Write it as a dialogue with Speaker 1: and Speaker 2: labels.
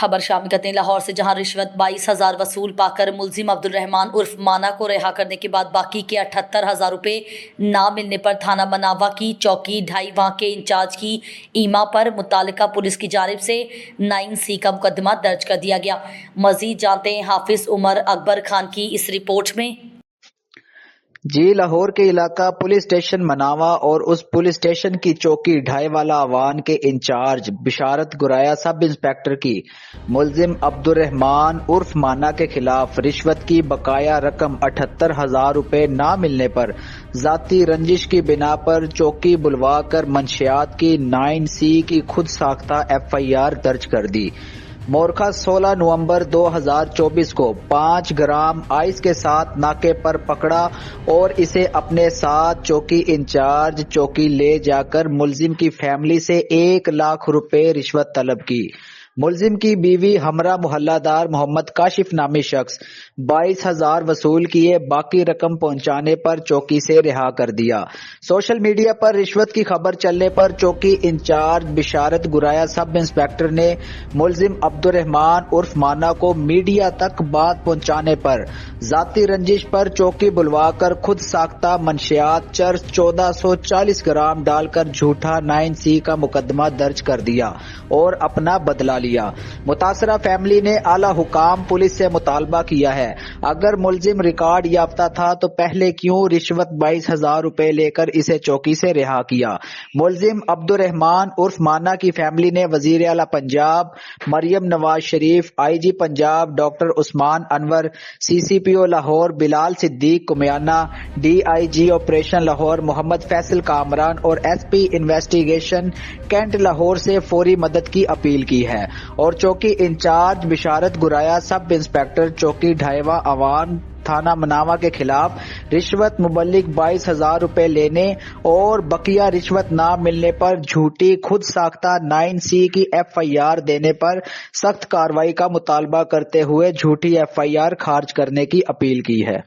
Speaker 1: خبر شامل کرتے ہیں لاہور سے، جہاں رشوت 22,000 وصول پا کر ملزم عبد الرحمان عرف مانا کو رہا کرنے کے بعد باقی کے 78,000 روپے نہ ملنے پر تھانہ مناوا کی چوکی 2.5 کے انچارج کی ایما پر متعلقہ پولیس کی جانب سے 9C کا مقدمہ درج کر دیا گیا۔ مزید جانتے ہیں حافظ عمر اکبر خان کی اس رپورٹ میں۔
Speaker 2: لاہور کے علاقہ پولیس اسٹیشن مناوا اور اس پولیس اسٹیشن کی چوکی 2.5 والا آوان کے انچارج بشارت گرایا سب انسپیکٹر کی ملزم عبد الرحمان عرف مانا کے خلاف رشوت کی بقایا رقم 78,000 روپے نہ ملنے پر ذاتی رنجش کی بنا پر چوکی بلوا کر منشیات کی 9C کی خود ساختہ FIR درج کر دی۔ مورخہ 16 نومبر 2024 کو 5 گرام آئس کے ساتھ ناکے پر پکڑا اور اسے اپنے ساتھ چوکی انچارج چوکی لے جا کر ملزم کی فیملی سے 1 لاکھ روپے رشوت طلب کی۔ ملزم کی بیوی ہمراہ محلہ دار محمد کاشف نامی شخص 22,000 وصول کیے، باقی رقم پہنچانے پر چوکی سے رہا کر دیا۔ سوشل میڈیا پر رشوت کی خبر چلنے پر چوکی انچارج بشارت گرایا سب انسپیکٹر نے ملزم عبد الرحمان عرف مانا کو میڈیا تک بات پہنچانے پر ذاتی رنجش پر چوکی بلوا کر خود ساختہ منشیات چرس 1440 گرام ڈال کر جھوٹا 9C کا مقدمہ درج کر دیا اور اپنا بدلہ لیا۔ متاثرہ فیملی نے اعلیٰ حکام پولیس سے مطالبہ کیا ہے، اگر ملزم ریکارڈ یافتہ تھا تو پہلے کیوں رشوت 22,000 روپے لے کر اسے چوکی سے رہا کیا۔ ملزم عبد الرحمان عرف مانا کی فیملی نے وزیر اعلیٰ پنجاب مریم نواز شریف، IG پنجاب ڈاکٹر عثمان انور، CCPO لاہور بلال صدیق کمیانہ، DIG آپریشن لاہور محمد فیصل کامران اور SP انویسٹیگیشن کینٹ لاہور سے فوری مدد کی اپیل کی ہے، اور چوکی انچارج بشارت گرایا سب انسپیکٹر چوکی 2.5 آوان تھانہ مناوا کے خلاف رشوت مبلغ 22,000 روپے لینے اور بقیہ رشوت نہ ملنے پر جھوٹی خود ساختہ 9C کی FIR دینے پر سخت کارروائی کا مطالبہ کرتے ہوئے جھوٹی FIR خارج کرنے کی اپیل کی ہے۔